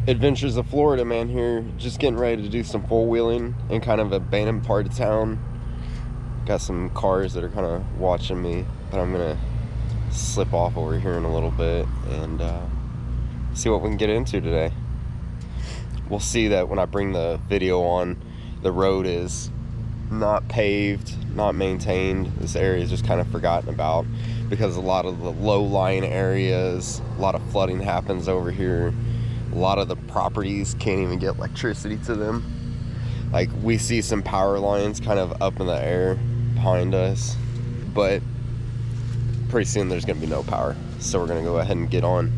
Adventures of Florida, man, here. Just getting ready to do some four-wheeling in kind of an abandoned part of town. Got some cars that are kind of watching me, but I'm gonna slip off over here in a little bit and see what we can get into today. We'll see that when I bring the video on, the road is not paved, not maintained. This area is just kind of forgotten about because a lot of the low-lying areas, a lot of flooding happens over here. A lot of the properties can't even get electricity to them. Like, we see some power lines kind of up in the air behind us, but pretty soon there's gonna be no power. So we're gonna go ahead and get on.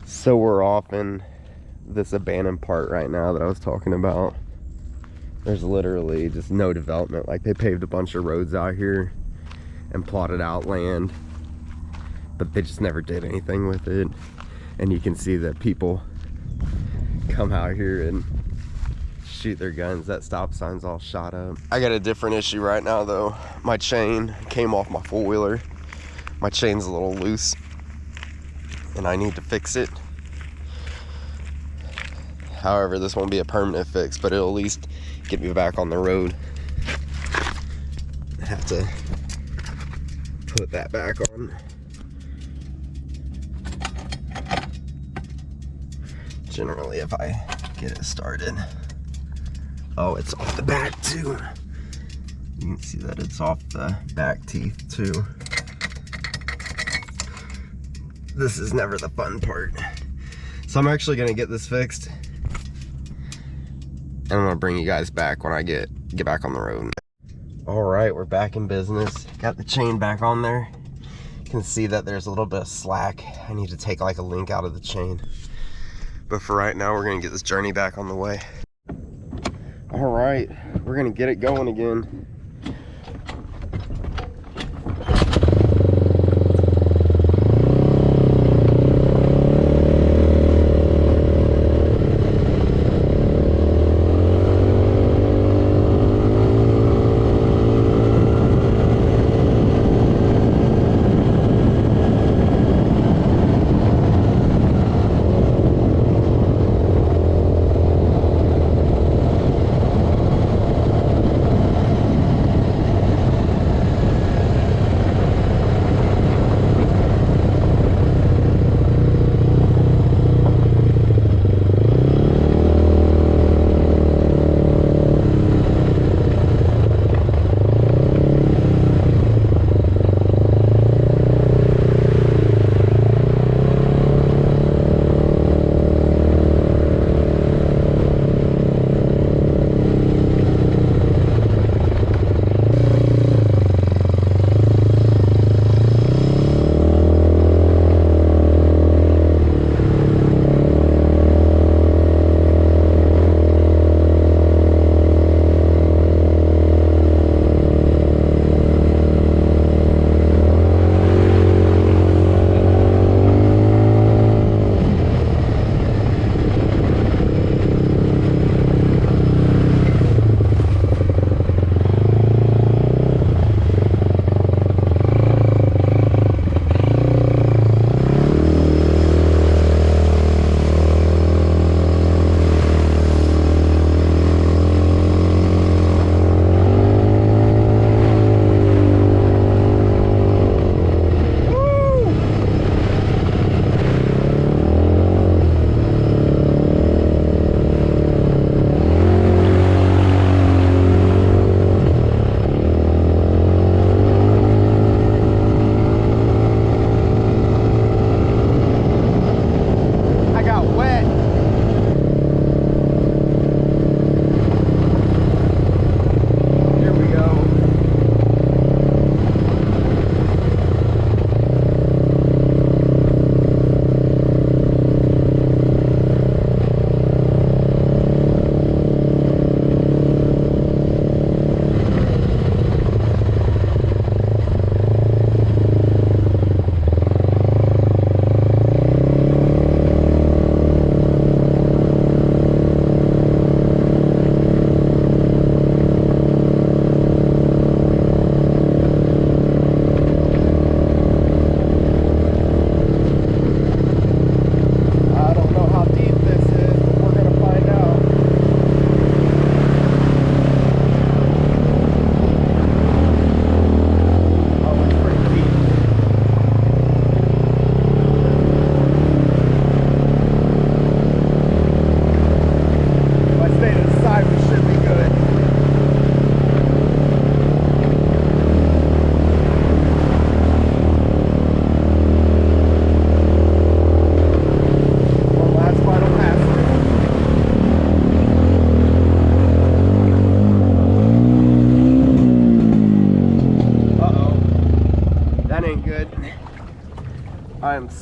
So we're off in this abandoned part right now that I was talking about. There's literally just no development. Like, they paved a bunch of roads out here and plotted out land, but they just never did anything with it. And you can see that people come out here and shoot their guns. That stop sign's all shot up. I got a different issue right now though. My chain came off my four-wheeler. My chain's a little loose and I need to fix it. However, this won't be a permanent fix, but it'll at least get me back on the road. I have to put that back on. Generally, if I get it started. Oh, it's off the back too. You can see that it's off the back teeth too. This is never the fun part. So I'm actually gonna get this fixed. And I'm gonna bring you guys back when I get back on the road. All right, we're back in business. Got the chain back on there. You can see that there's a little bit of slack. I need to take like a link out of the chain. But for right now, we're gonna get this journey back on the way. All right, we're gonna get it going again.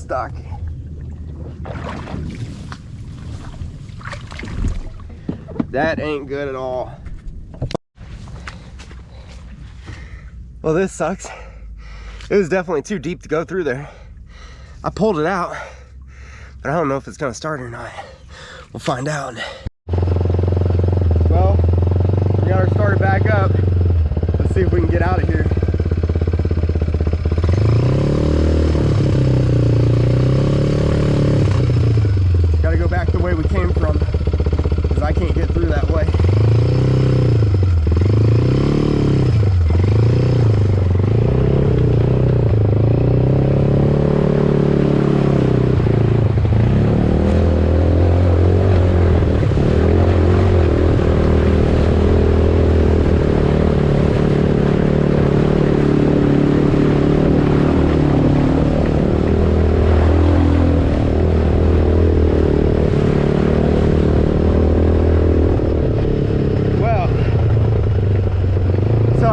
stuck. That ain't good at all. Well, this sucks. It was definitely too deep to go through there. I pulled it out, but I don't know if it's gonna start or not. We'll find out. Well, we got her started back up. Let's see if we can get out of here. Gotta go back the way we came from, because I can't get through that way.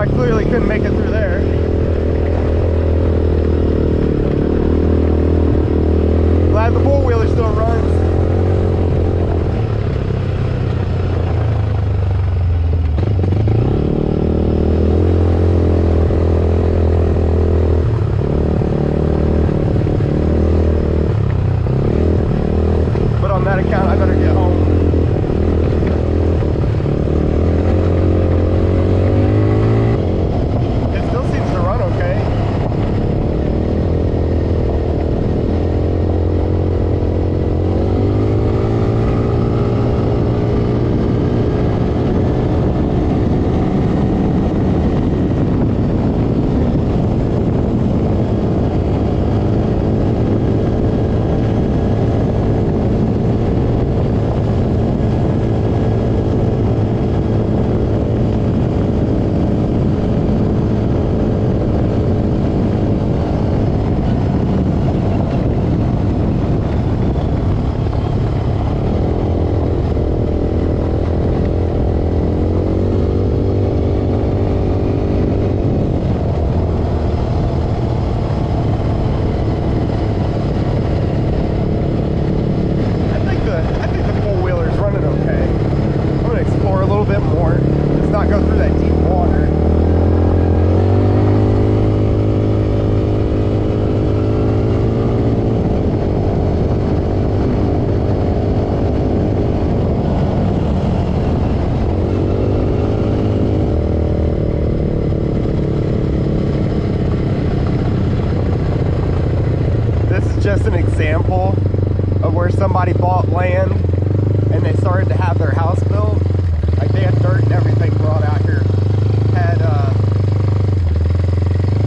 Clearly couldn't make it through there. Glad the four-wheeler still runs. But on that account, I better get home. Go through that deep water. This is just an example of where somebody bought land and they started to have their house built. Like they had dirt and everything brought out here. Had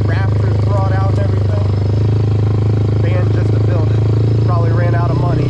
rafters brought out and everything. Band just to build it. Probably ran out of money.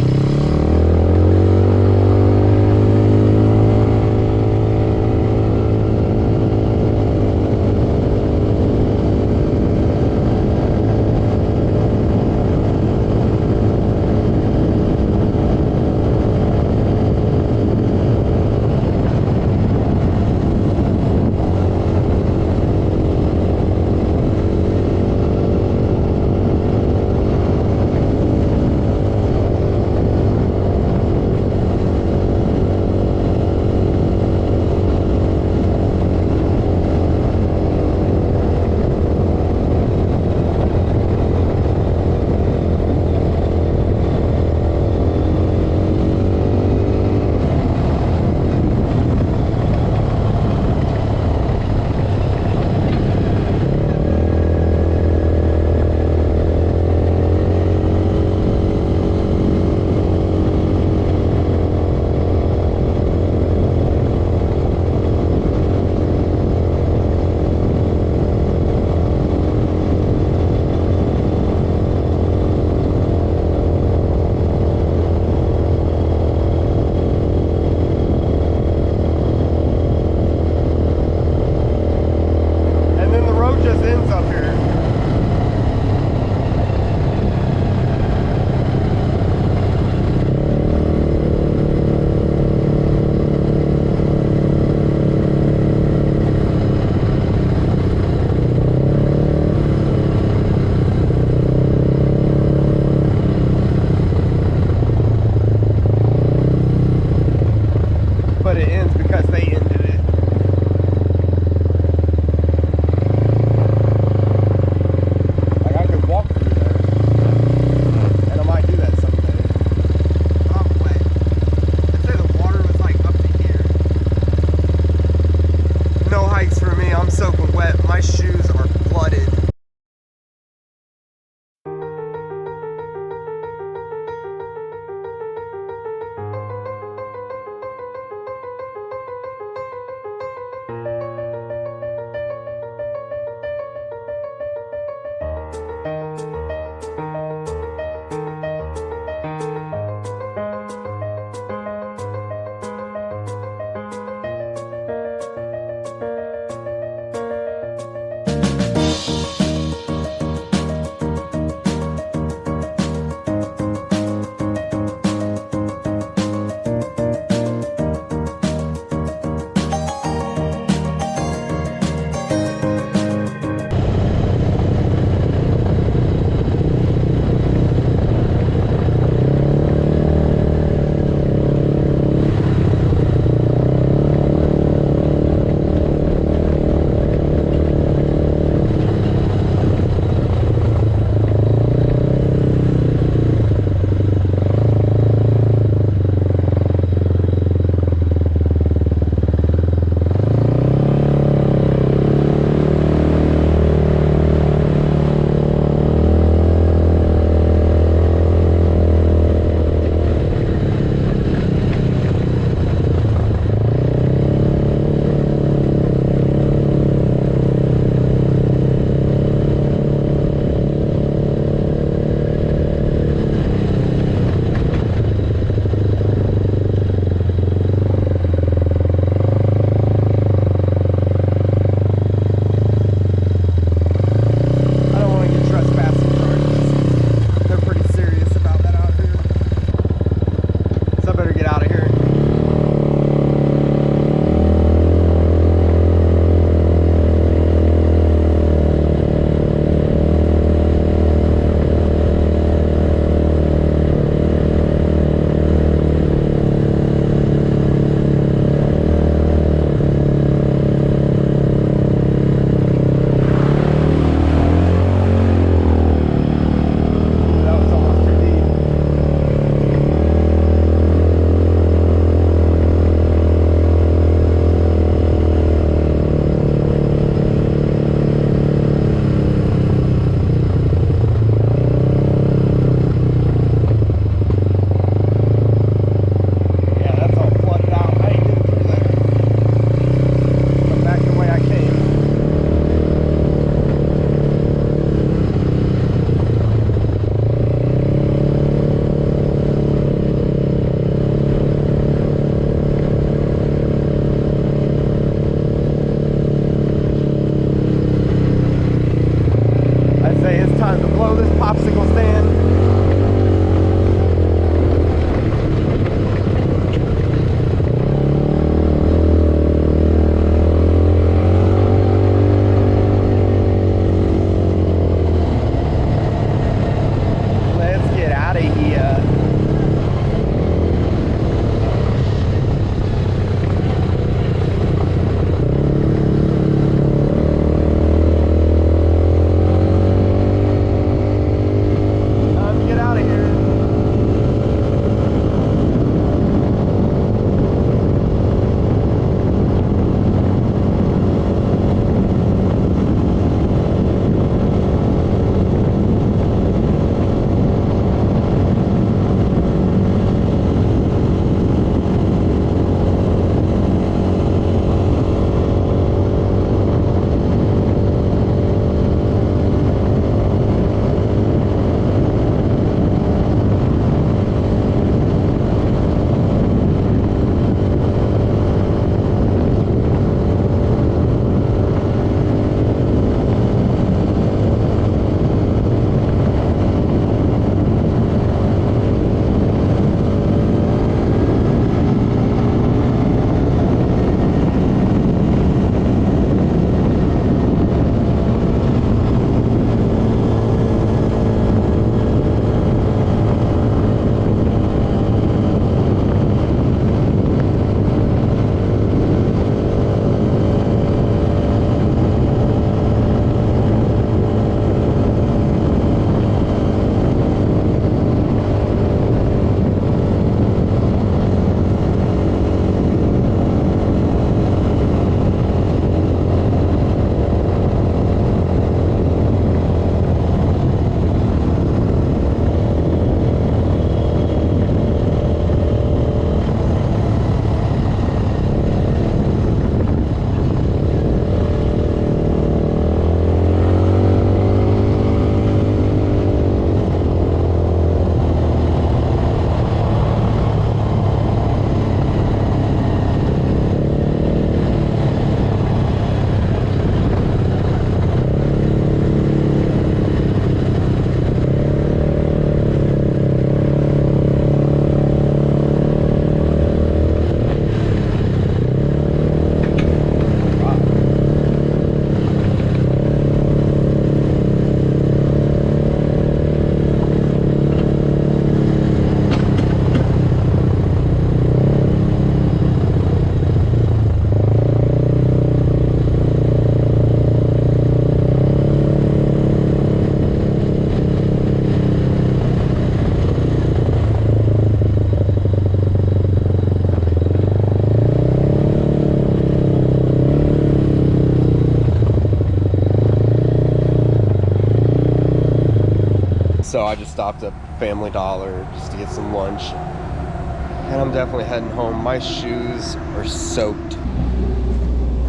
So I just stopped at Family Dollar just to get some lunch. And I'm definitely heading home. My shoes are soaked.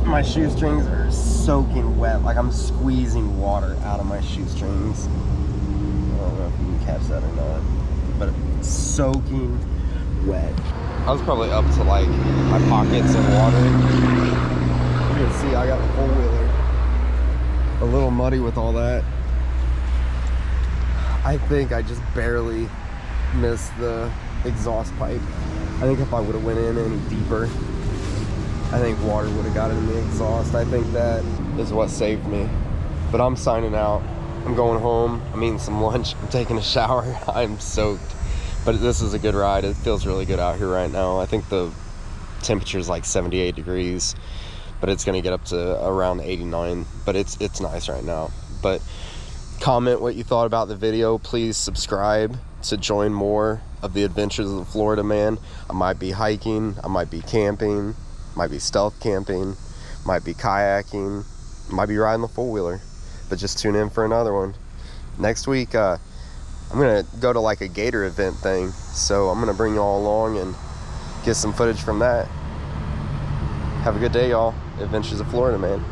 My shoestrings are soaking wet. Like I'm squeezing water out of my shoestrings. I don't know if you can catch that or not. But it's soaking wet. I was probably up to like my pockets in water. You can see I got the four-wheeler a little muddy with all that. I think I just barely missed the exhaust pipe. I think if I would have went in any deeper, I think water would have got in the exhaust. I think that is what saved me. But I'm signing out. I'm going home. I'm eating some lunch. I'm taking a shower. I'm soaked. But this is a good ride. It feels really good out here right now. I think the temperature is like 78 degrees, but it's gonna get up to around 89. But it's nice right now. But comment what you thought about the video. Please subscribe to join more of the adventures of the Florida man. I might be hiking, I might be camping, might be stealth camping, might be kayaking, might be riding the four-wheeler. But just tune in for another one. Next week, I'm gonna go to like a gator event thing, so I'm gonna bring y'all along and get some footage from that. Have a good day, y'all. Adventures of Florida man.